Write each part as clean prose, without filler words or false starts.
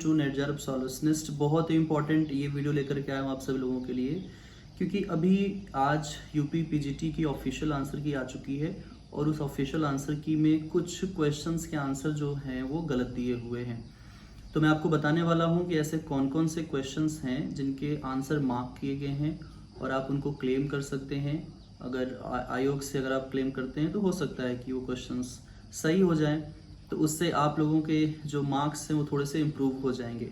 To नेटजार solutionist. बहुत ही important ये video लेकर के आया हूँ आप सभी लोगों के लिए, क्योंकि अभी आज यूपी पीजीटी की ऑफिशियल आंसर की आ चुकी है और उस ऑफिशियल आंसर की में कुछ क्वेश्चंस के आंसर जो हैं वो गलत दिए हुए हैं। तो मैं आपको बताने वाला हूँ कि ऐसे कौन कौन से क्वेश्चंस हैं जिनके आंसर मार्क किए गए हैं और आप उनको क्लेम कर सकते हैं। अगर आयोग से अगर आप क्लेम करते हैं तो हो सकता है कि वो क्वेश्चंस सही हो जाएं, तो उससे आप लोगों के जो मार्क्स हैं वो थोड़े से इम्प्रूव हो जाएंगे।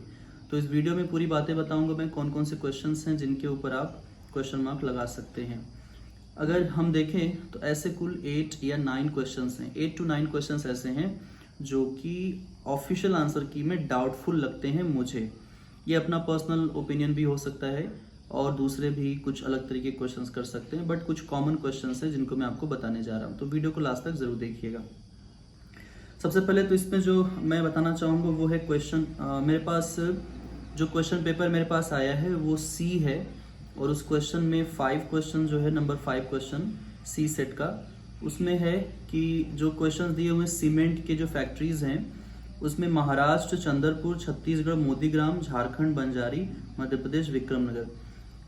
तो इस वीडियो में पूरी बातें बताऊंगा मैं, कौन कौन से क्वेश्चंस हैं जिनके ऊपर आप क्वेश्चन मार्क लगा सकते हैं। अगर हम देखें तो ऐसे कुल 8 या 9 क्वेश्चंस हैं, 8 to 9 क्वेश्चंस ऐसे हैं जो कि ऑफिशियल आंसर की में डाउटफुल लगते हैं मुझे। ये अपना पर्सनल ओपिनियन भी हो सकता है और दूसरे भी कुछ अलग तरीके के क्वेश्चंस कर सकते हैं, बट कुछ कॉमन क्वेश्चंस हैं जिनको मैं आपको बताने जा रहा हूँ। तो वीडियो को लास्ट तक जरूर देखिएगा। सबसे पहले तो इसमें जो मैं बताना चाहूँगा वो है क्वेश्चन, मेरे पास जो क्वेश्चन पेपर मेरे पास आया है वो सी है और उस क्वेश्चन में 5 क्वेश्चन जो है, नंबर 5 क्वेश्चन सी सेट का, उसमें है कि जो क्वेश्चन दिए हुए सीमेंट के जो फैक्ट्रीज हैं उसमें महाराष्ट्र चंद्रपुर, छत्तीसगढ़ मोदीग्राम, झारखंड बंजारी, मध्य प्रदेश विक्रमनगर।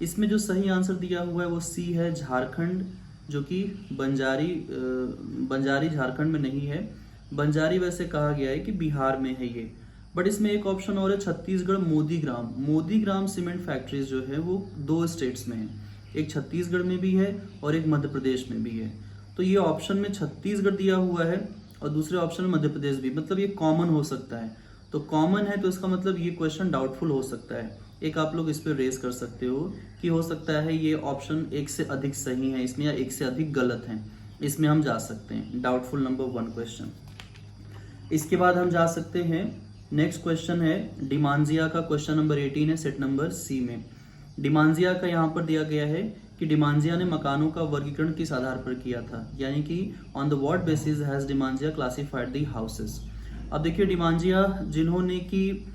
इसमें जो सही आंसर दिया हुआ है वो सी है, झारखंड, जो कि बंजारी झारखंड में नहीं है। बंजारी वैसे कहा गया है कि बिहार में है ये, बट इसमें एक ऑप्शन और है छत्तीसगढ़ मोदीग्राम। मोदीग्राम सीमेंट फैक्ट्रीज जो है वो 2 स्टेट्स में है, एक छत्तीसगढ़ में भी है और एक मध्य प्रदेश में भी है। तो ये ऑप्शन में छत्तीसगढ़ दिया हुआ है और दूसरे ऑप्शन में मध्य प्रदेश भी, मतलब ये कॉमन हो सकता है। तो कॉमन है तो इसका मतलब ये क्वेश्चन डाउटफुल हो सकता है। एक आप लोग इस पर रेस कर सकते हो कि हो सकता है ये ऑप्शन एक से अधिक सही है इसमें या एक से अधिक गलत है, इसमें हम जा सकते हैं। Doubtful number 1 question. इसके बाद हम जा सकते हैं, नेक्स्ट क्वेश्चन है डिमांजिया का, क्वेश्चन नंबर 18 है सेट नंबर सी में। डिमांजिया का यहाँ पर दिया गया है कि डिमांजिया ने मकानों का वर्गीकरण किस आधार पर किया था, यानी कि on the what basis has Demangeon classified the houses. अब देखिए डिमांजिया जिन्होंने कि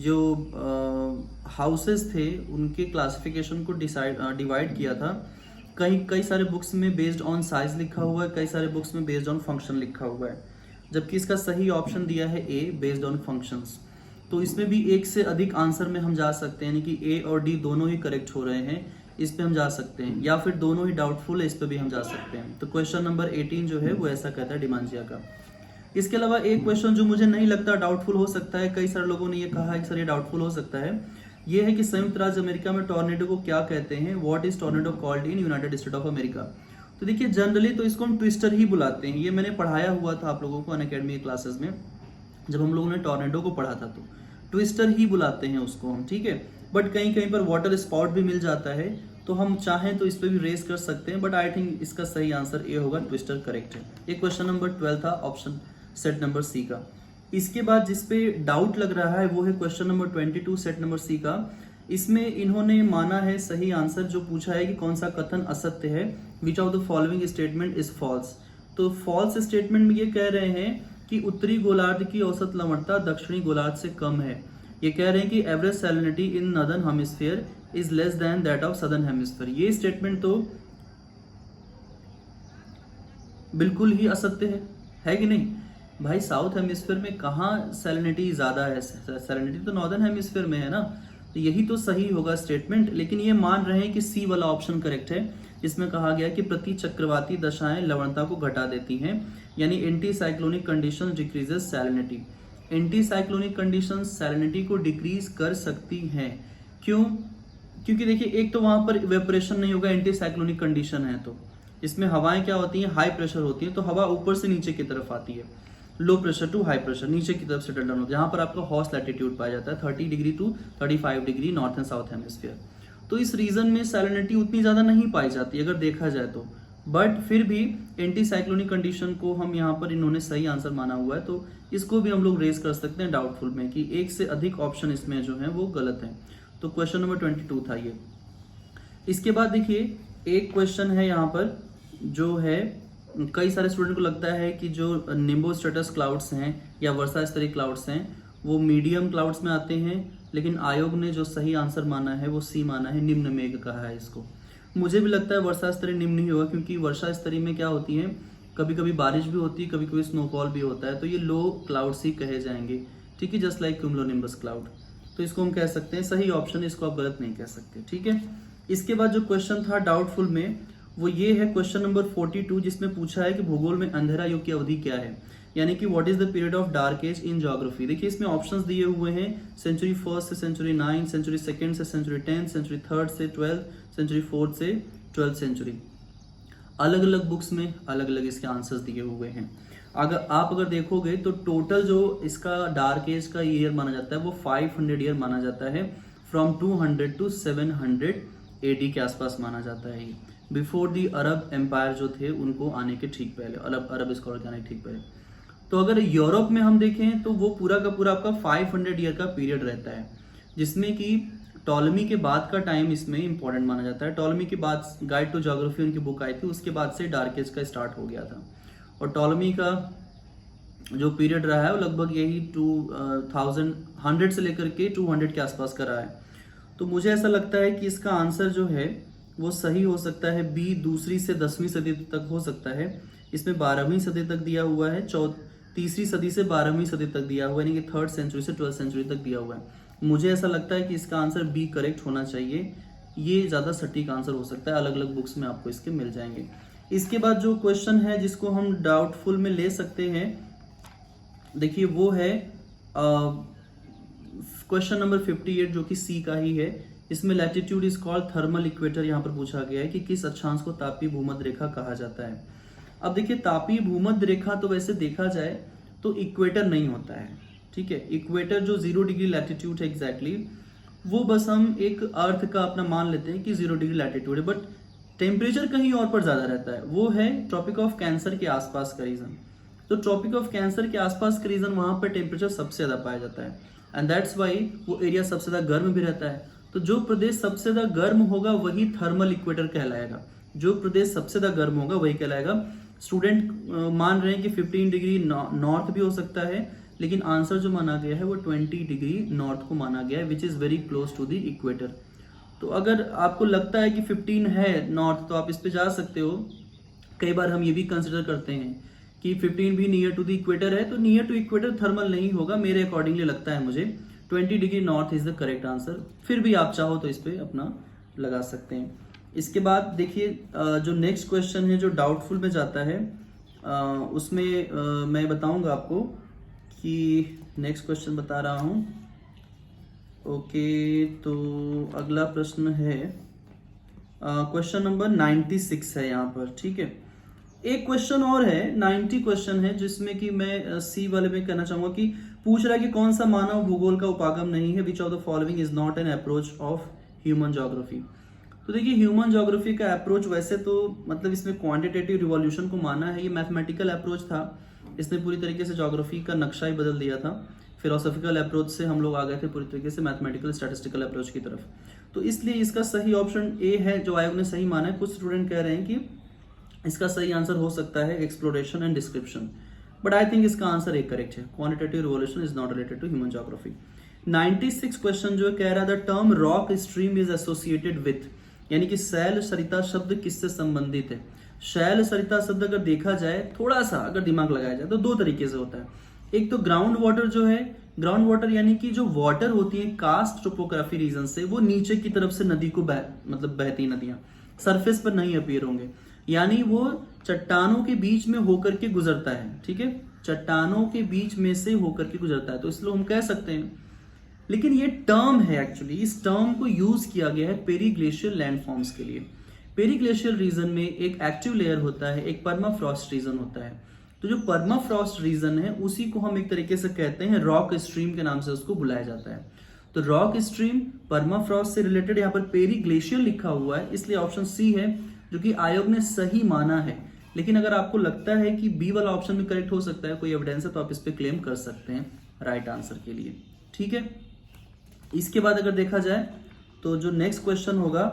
जो हाउसेस थे उनके क्लासिफिकेशन को डिवाइड किया था। कई सारे बुक्स में बेस्ड ऑन साइज लिखा हुआ है, कई सारे बुक्स में बेस्ड ऑन फंक्शन लिखा हुआ है, जबकि इसका सही ऑप्शन दिया है ए, बेस्ड ऑन फंक्शंस। तो इसमें भी एक से अधिक आंसर में हम जा सकते हैं, यानी कि ए और डी दोनों ही करेक्ट हो रहे हैं, इस पे हम जा सकते हैं, या फिर दोनों ही डाउटफुल है, इस पे भी हम जा सकते हैं। तो क्वेश्चन नंबर 18 जो है वो ऐसा कहता है डिमांजिया का। इसके अलावा एक क्वेश्चन जो मुझे नहीं लगता डाउटफुल हो सकता है, कई सारे लोगों ने ये कहा है कि सर ये डाउटफुल हो सकता है, ये है कि संयुक्त राज्य अमेरिका में टॉर्नेडो को क्या कहते हैं, what is tornado called in United state of America. तो देखिए जनरली तो इसको हम ट्विस्टर ही बुलाते हैं, ये मैंने पढ़ाया हुआ था आप लोगों को अनअकैडमी क्लासेस में, जब हम लोगों ने टॉर्नेडो को पढ़ा था तो ट्विस्टर ही बुलाते हैं उसको हम, ठीक है। बट कहीं कहीं पर वाटर स्पॉट भी मिल जाता है, तो हम चाहें तो इस पर भी रेस कर सकते हैं, बट आई थिंक इसका सही आंसर ए होगा, ट्विस्टर करेक्ट है। ये क्वेश्चन नंबर 12 था, ऑप्शन सेट नंबर सी का। इसके बाद जिसपे डाउट लग रहा है वो है question number 22 set number C का। इसमें इन्होंने माना है सही आंसर, जो पूछा है कि कौन सा कथन असत्य है, which of the following statement is false. तो फॉल्स स्टेटमेंट में ये कह रहे हैं कि उत्तरी गोलार्ध की औसत लवणता दक्षिणी गोलार्ध से कम है। ये कह रहे हैं कि average salinity in northern hemisphere is less than that of southern hemisphere. ये स्टेटमेंट तो बिल्कुल ही असत्य है कि नहीं भाई। साउथ हेमिस्फीयर में कहाँ सैलिनिटी ज्यादा है, सैलिनिटी तो नॉर्दर्न हेमिस्फीयर में है ना, तो यही तो सही होगा स्टेटमेंट। लेकिन ये मान रहे हैं कि सी वाला ऑप्शन करेक्ट है, जिसमें कहा गया कि प्रति चक्रवाती दशाएं लवणता को घटा देती हैं, यानी anti cyclonic condition decreases salinity. Anti cyclonic condition salinity को डिक्रीज कर सकती हैं, क्यों? क्योंकि देखिए एक तो वहां पर इवेपोरेशन नहीं होगा, एंटी साइक्लोनिक कंडीशन है, तो इसमें हवाएं क्या होती हैं, हाई प्रेशर होती है, तो हवा ऊपर से नीचे की तरफ आती है, low pressure to high pressure, नीचे की तरफ से टर्न डाउन होता है, जहां पर आपका हॉर्स लैटिट्यूड पाया जाता है 30 degree to 35 degree north and south hemisphere. तो इस रीजन में सैलिनिटी उतनी ज्यादा नहीं पाई जाती अगर देखा जाए तो, बट फिर भी एंटी साइक्लोनिक कंडीशन को हम यहाँ पर इन्होंने सही आंसर माना हुआ है, तो इसको भी हम लोग रेस कर सकते हैं डाउटफुल में कि एक से अधिक ऑप्शन इसमें जो है वो गलत है। तो क्वेश्चन नंबर 22 था ये। इसके बाद देखिए एक क्वेश्चन है यहाँ पर जो है, कई सारे स्टूडेंट को लगता है कि जो निम्बोस्ट्रेटस क्लाउड्स हैं या वर्षा स्तरीय क्लाउड्स हैं वो मीडियम क्लाउड्स में आते हैं, लेकिन आयोग ने जो सही आंसर माना है वो सी माना है, निम्न मेघ कहा है इसको। मुझे भी लगता है वर्षा स्तरीय निम्न ही होगा, क्योंकि वर्षा स्तरीय में क्या होती है, कभी कभी बारिश भी होती है, कभी कभी स्नोफॉल भी होता है, तो ये लो क्लाउड्स ही कहे जाएंगे। ठीक है, जस्ट लाइक क्यूमुलोनिम्बस क्लाउड। तो इसको हम कह सकते हैं सही ऑप्शन, इसको आप गलत नहीं कह सकते, ठीक है। इसके बाद जो क्वेश्चन था डाउटफुल में वो ये है क्वेश्चन नंबर 42, जिसमें पूछा है कि भूगोल में अंधेरा युग की अवधि क्या है, यानी कि what is the period of dark age in geography. देखिए इसमें ऑप्शंस दिए हुए हैं सेंचुरी 1 से सेंचुरी 9, सेंचुरी 2 से सेंचुरी 10, सेंचुरी 3 से 12, सेंचुरी 4 से 12 सेंचुरी। अलग अलग बुक्स में अलग अलग इसके आंसर्स दिए हुए हैं। अगर देखोगे तो टोटल जो इसका डार्क एज का ईयर माना जाता है वो 500 ईयर माना जाता है, फ्रॉम 200 टू 700 AD के आसपास माना जाता है। बिफोर दी अरब एम्पायर जो थे उनको आने के ठीक पहले, अरब स्कॉलर के आने के ठीक पहले। तो अगर यूरोप में हम देखें तो वो पूरा का पूरा आपका 500 ईयर का पीरियड रहता है, जिसमें कि टॉलमी के बाद का टाइम इसमें इंपॉर्टेंट माना जाता है। टॉलमी के बाद गाइड टू ज्योग्राफी उनकी बुक आई थी, उसके बाद से डार्क एज का स्टार्ट हो गया था। और टॉलमी का जो पीरियड रहा है वो लगभग यही 2100 से लेकर के 200 के आसपास का रहा है। तो मुझे ऐसा लगता है कि इसका आंसर जो है वो सही हो सकता है बी, दूसरी से 10वीं सदी तक हो सकता है। इसमें 12वीं सदी तक दिया हुआ है, तीसरी सदी से 12वीं सदी तक दिया हुआ है, यानी कि 3rd सेंचुरी से 12th सेंचुरी तक दिया हुआ है। मुझे ऐसा लगता है कि इसका आंसर बी करेक्ट होना चाहिए, ये ज़्यादा सटीक आंसर हो सकता है। अलग अलग बुक्स में आपको इसके मिल जाएंगे। इसके बाद जो क्वेश्चन है जिसको हम डाउटफुल में ले सकते हैं, देखिए वो है क्वेश्चन नंबर 58 जो कि सी का ही है। इसमें latitude is called thermal equator यहाँ पर पूछा गया है कि किस अक्षांश को तापीय भूमध्य रेखा कहा जाता है। अब देखिए तापीय भूमध्य रेखा तो वैसे देखा जाए तो इक्वेटर नहीं होता है, ठीक है। इक्वेटर जो 0 डिग्री लैटिट्यूड है एग्जैक्टली, वो बस हम एक अर्थ का अपना मान लेते हैं कि 0 डिग्री लैटिट्यूड है, बट टेम्परेचर कहीं और पर ज्यादा रहता है। वो है ट्रॉपिक ऑफ कैंसर के आसपास का रीजन। तो ट्रॉपिक ऑफ कैंसर के आसपास का रीजन, वहां पर टेम्परेचर सबसे ज्यादा पाया जाता है, एंड दैट्स वाई वो एरिया सबसे ज्यादा गर्म भी रहता है। तो जो प्रदेश सबसे ज्यादा गर्म होगा वही थर्मल इक्वेटर कहलाएगा। जो प्रदेश सबसे ज्यादा गर्म होगा वही कहलाएगा। स्टूडेंट मान रहे हैं कि 15 डिग्री नॉर्थ भी हो सकता है, लेकिन आंसर जो माना गया है वो 20 डिग्री नॉर्थ को माना गया है, which is very close to the equator. तो अगर आपको लगता है कि 15 है नॉर्थ तो आप इस पे जा सकते हो। कई बार हम ये भी कंसिडर करते हैं कि 15 भी नियर टू द इक्वेटर है, तो नियर टू इक्वेटर थर्मल नहीं होगा, मेरे अकॉर्डिंगली लगता है मुझे 20 degree north is the correct answer. फिर भी आप चाहो तो इस पे अपना लगा सकते हैं। इसके बाद देखिए जो नेक्स्ट क्वेश्चन है जो डाउटफुल में जाता है, उसमें मैं बताऊंगा आपको कि नेक्स्ट क्वेश्चन बता रहा हूं। ओके, तो अगला प्रश्न है क्वेश्चन नंबर 96 है यहाँ पर, ठीक है। एक क्वेश्चन और है 90 क्वेश्चन है, जिसमें कि मैं सी वाले में कहना चाहूंगा कि पूछ रहा है कि कौन सा मानव भूगोल का उपागम नहीं है, which of the following is not an approach of human geography. तो देखिए ह्यूमन ज्योग्राफी का अप्रोच वैसे तो मतलब इसमें क्वांटिटेटिव रिवॉल्यूशन को माना है, ये मैथमेटिकल अप्रोच था। इसने पूरी तरीके से ज्योग्राफी का नक्शा ही बदल दिया था। फिलोसॉफिकल अप्रोच से हम लोग आ गए थे पूरी तरीके से मैथमेटिकल स्टैटिस्टिकल अप्रोच की तरफ। तो इसलिए इसका सही ऑप्शन ए है जो आयोग ने सही माना है। कुछ स्टूडेंट कह रहे हैं कि इसका सही आंसर हो सकता है exploration and description, but I think इसका आंसर एक करेक्ट है। Quantitative revolution is not related to human geography. 96 question जो कह रहा है the term rock stream is associated with, यानी कि शैल सरिता शब्द किससे संबंधित है। शैल सरिता शब्द अगर देखा जाए, थोड़ा सा अगर दिमाग लगाया जाए तो दो तरीके से होता है। एक तो ग्राउंड वाटर जो है, ग्राउंड वाटर यानी कि जो वाटर होती है कास्ट टोपोग्राफी रीजन से, वो नीचे की तरफ से नदी को मतलब बहती नदियां सरफेस पर नहीं अपीयर होंगे, यानी वो चट्टानों के बीच में होकर के गुजरता है, ठीक है। चट्टानों के बीच में से होकर के गुजरता है, तो इसलिए हम कह सकते हैं। लेकिन ये टर्म है एक्चुअली, इस टर्म को यूज किया गया है पेरीग्लेशियल लैंडफॉर्म्स के लिए। पेरीग्लेशियल रीजन में एक एक्टिव लेयर होता है, एक परमाफ्रॉस्ट रीजन होता है। तो जो परमाफ्रॉस्ट रीजन है उसी को हम एक तरीके से कहते हैं रॉक स्ट्रीम के नाम से उसको बुलाया जाता है। तो रॉक स्ट्रीम परमाफ्रॉस्ट से रिलेटेड, यहाँ पर पेरीग्लेशियल लिखा हुआ है, इसलिए ऑप्शन सी है जो कि आयोग ने सही माना है। लेकिन अगर आपको लगता है कि बी वाला ऑप्शन भी करेक्ट हो सकता है, कोई एविडेंस है, तो आप इस पे क्लेम कर सकते हैं राइट आंसर के लिए, ठीक है। इसके बाद अगर देखा जाए तो जो नेक्स्ट क्वेश्चन होगा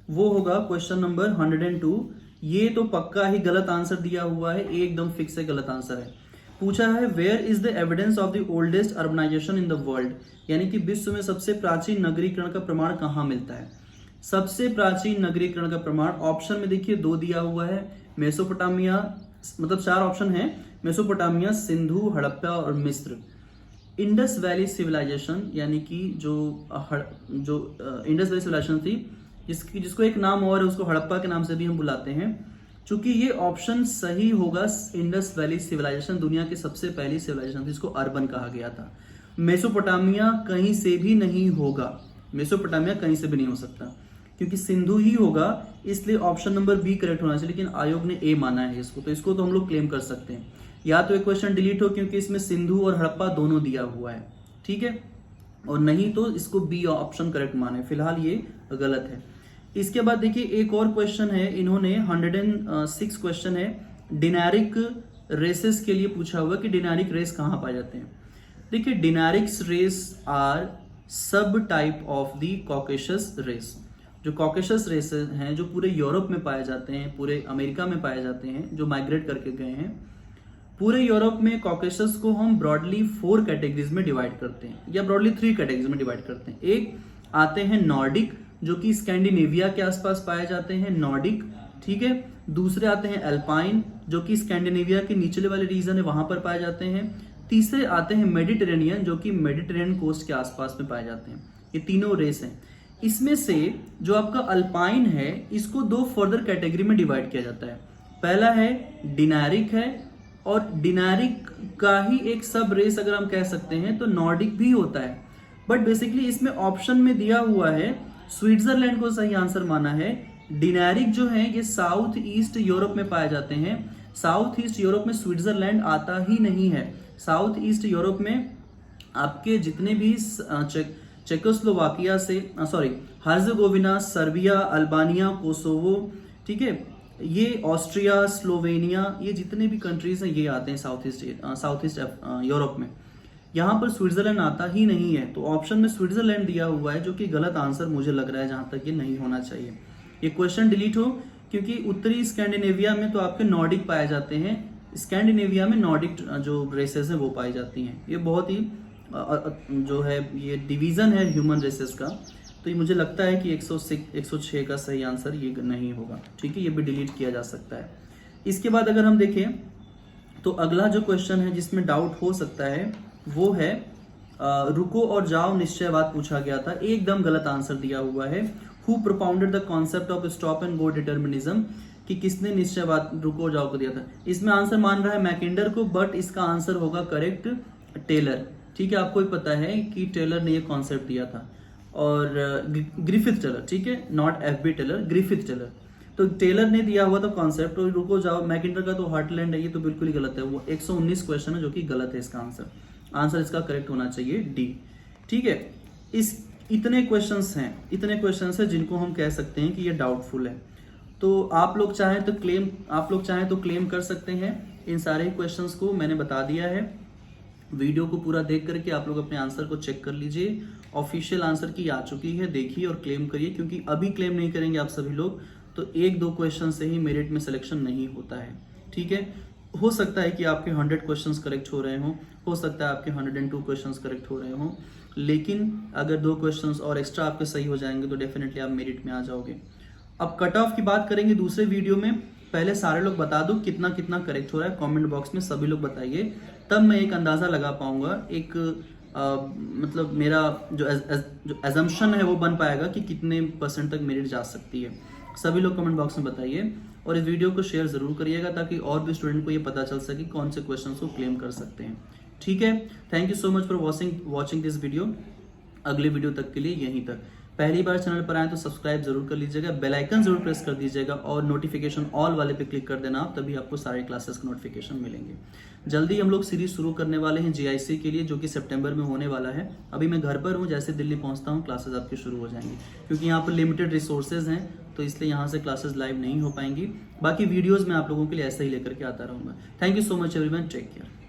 वो होगा क्वेश्चन नंबर 102। ये तो पक्का ही गलत आंसर दिया हुआ है, एकदम फिक्स है गलत आंसर है। पूछा है where is the evidence of the oldest urbanisation in the world, यानी कि विश्व में सबसे प्राचीन नगरीकरण का प्रमाण कहाँ मिलता है। सबसे प्राचीन नगरीकरण का प्रमाण ऑप्शन में देखिए 2 दिया हुआ है, मेसोपोटामिया, मतलब 4 ऑप्शन है, मेसोपोटामिया, सिंधु, हड़प्पा और मिस्र। इंडस वैली सिविलाइजेशन, यानी कि जो इंडस वैली सिविलाइजेशन थी, जिसको एक नाम और है, उसको हड़प्पा के नाम से भी हम बुलाते हैं। चूंकि ये ऑप्शन सही होगा, इंडस वैली सिविलाइजेशन दुनिया की सबसे पहली सिविलाइजेशन थी, इसको अर्बन कहा गया था। मेसोपोटामिया कहीं से भी नहीं होगा, मेसोपोटामिया कहीं से भी नहीं हो सकता, क्योंकि सिंधु ही होगा, इसलिए ऑप्शन नंबर बी करेक्ट होना चाहिए। लेकिन आयोग ने ए माना है इसको, तो इसको तो हम लोग क्लेम कर सकते हैं। या तो एक क्वेश्चन डिलीट हो क्योंकि इसमें सिंधु और हड़प्पा दोनों दिया हुआ है, ठीक है, और नहीं तो इसको बी ऑप्शन करेक्ट माने। फिलहाल ये गलत है। इसके बाद देखिए एक और क्वेश्चन है, इन्होंने 106 क्वेश्चन है डिनैरिक रेसेस के लिए पूछा हुआ कि डिनैरिक रेस कहाँ पाए जाते हैं। देखिए Dinarics race are sub type of the Caucasus race. जो कॉकेशस रेसेस हैं जो पूरे यूरोप में पाए जाते हैं, पूरे अमेरिका में पाए जाते हैं, जो माइग्रेट करके गए हैं पूरे यूरोप में, कॉकेशस को हम ब्रॉडली 4 कैटेगरीज में डिवाइड करते हैं, या ब्रॉडली 3 कैटेगरीज में डिवाइड करते हैं। एक आते हैं नॉर्डिक, जो कि स्कैंडिनेविया के आसपास पाए जाते हैं, नॉर्डिक, ठीक है। दूसरे आते हैं अल्पाइन, जो कि स्कैंडिनेविया के निचले वाले रीजन है, वहां पर पाए जाते हैं। तीसरे आते हैं मेडिटेरेनियन, जो कि मेडिटेरेनियन कोस्ट के आसपास में पाए जाते हैं। ये तीनों रेस हैं। इसमें से जो आपका अल्पाइन है, इसको 2 फर्दर कैटेगरी में डिवाइड किया जाता है। पहला है डिनैरिक है, और डिनैरिक का ही एक सब रेस अगर हम कह सकते हैं तो नॉर्डिक भी होता है। बट बेसिकली इसमें ऑप्शन में दिया हुआ है स्विट्जरलैंड को सही आंसर माना है। डिनैरिक जो है ये साउथ ईस्ट यूरोप में पाए जाते हैं। साउथ ईस्ट यूरोप में स्विट्जरलैंड आता ही नहीं है। साउथ ईस्ट यूरोप में आपके जितने भी चेकोस्लोवाकिया से हर्जेगोविना, सर्बिया, अल्बानिया, कोसोवो, ठीक है, ये ऑस्ट्रिया, स्लोवेनिया, ये जितने भी कंट्रीज हैं ये आते हैं साउथ ईस्ट यूरोप में। यहाँ पर स्विट्जरलैंड आता ही नहीं है, तो ऑप्शन में स्विट्जरलैंड दिया हुआ है, जो कि गलत आंसर मुझे लग रहा है, जहां तक ये नहीं होना चाहिए। ये क्वेश्चन डिलीट हो, क्योंकि उत्तरी स्कैंडिनेविया में तो आपके नॉर्डिक पाए जाते हैं, स्कैंडिनेविया में नॉर्डिक जो रेसेस हैं वो पाई जाती हैं। ये बहुत ही जो है ये डिवीजन है ह्यूमन रेसेस का, तो ये मुझे लगता है कि 106 का सही आंसर ये नहीं होगा, ठीक है, ये भी डिलीट किया जा सकता है। इसके बाद अगर हम देखें तो अगला जो क्वेश्चन है जिसमें डाउट हो सकता है वो है रुको और जाओ निश्चयवाद पूछा गया था, एकदम गलत आंसर दिया हुआ है। Who propounded the concept of stop and go determinism, कि किसने निश्चयवाद रुको और जाओ को दिया था। इसमें आंसर मान रहा है मैकेंडर को, बट इसका आंसर होगा करेक्ट टेलर, ठीक है। आपको भी पता है कि टेलर ने ये कॉन्सेप्ट दिया था, और ग्रिफिथ टेलर, ठीक है, not FB Taylor, Griffith Taylor. तो टेलर ने दिया हुआ था कॉन्सेप्ट, और रुको जाओ मैकेंडर का तो हार्टलैंड है, ये तो बिल्कुल ही गलत है। वो 119 क्वेश्चन है जो कि गलत है इसका आंसर इसका करेक्ट होना चाहिए डी, ठीक है। इतने क्वेश्चंस हैं जिनको हम कह सकते हैं कि ये डाउटफुल है। तो आप लोग चाहें तो क्लेम कर सकते हैं। इन सारे क्वेश्चंस को मैंने बता दिया है। वीडियो को पूरा देख करके आप लोग अपने आंसर को चेक कर लीजिए। ऑफिशियल आंसर की आ चुकी है, देखिए और क्लेम करिए, क्योंकि अभी क्लेम नहीं करेंगे आप सभी लोग तो 1-2 क्वेश्चन से ही मेरिट में सिलेक्शन नहीं होता है, ठीक है। हो सकता है कि आपके 100 क्वेश्चंस करेक्ट हो रहे हो सकता है आपके 102 क्वेश्चंस करेक्ट हो रहे हों, लेकिन अगर 2 क्वेश्चंस और एक्स्ट्रा आपके सही हो जाएंगे तो डेफिनेटली आप मेरिट में आ जाओगे। अब कट ऑफ की बात करेंगे दूसरे वीडियो में। पहले सारे लोग बता दो कितना कितना करेक्ट हो रहा है, कमेंट बॉक्स में सभी लोग बताइए, तब मैं एक अंदाजा लगा पाऊंगा, एक मतलब मेरा जो एजम्पशन है वो बन पाएगा कि कितने % तक मेरिट जा सकती है। सभी लोग कमेंट बॉक्स में बताइए, और इस वीडियो को शेयर जरूर करिएगा ताकि और भी स्टूडेंट को ये पता चल सके कौन से क्वेश्चन को क्लेम कर सकते हैं, ठीक है। Thank you so much for watching this video. अगले वीडियो तक के लिए यहीं तक। पहली बार चैनल पर आए तो सब्सक्राइब जरूर कर लीजिएगा, बेल आइकन जरूर प्रेस कर दीजिएगा, और नोटिफिकेशन ऑल वाले पे क्लिक कर देना आप, तभी आपको सारे क्लासेस के नोटिफिकेशन मिलेंगे। जल्दी हम लोग सीरीज शुरू करने वाले हैं GIC के लिए, जो कि सितंबर में होने वाला है। अभी मैं घर पर हूँ, जैसे दिल्ली पहुँचता हूँ क्लासेस आपकी शुरू हो जाएंगी, क्योंकि यहाँ पर लिमिटेड रिसोर्सेज हैं, तो इसलिए यहाँ से क्लासेस लाइव नहीं हो पाएंगी। बाकी वीडियोज़ मैं आप लोगों के लिए ऐसे ही लेकर के आता रहूँगा। Thank you so much everyone, take care.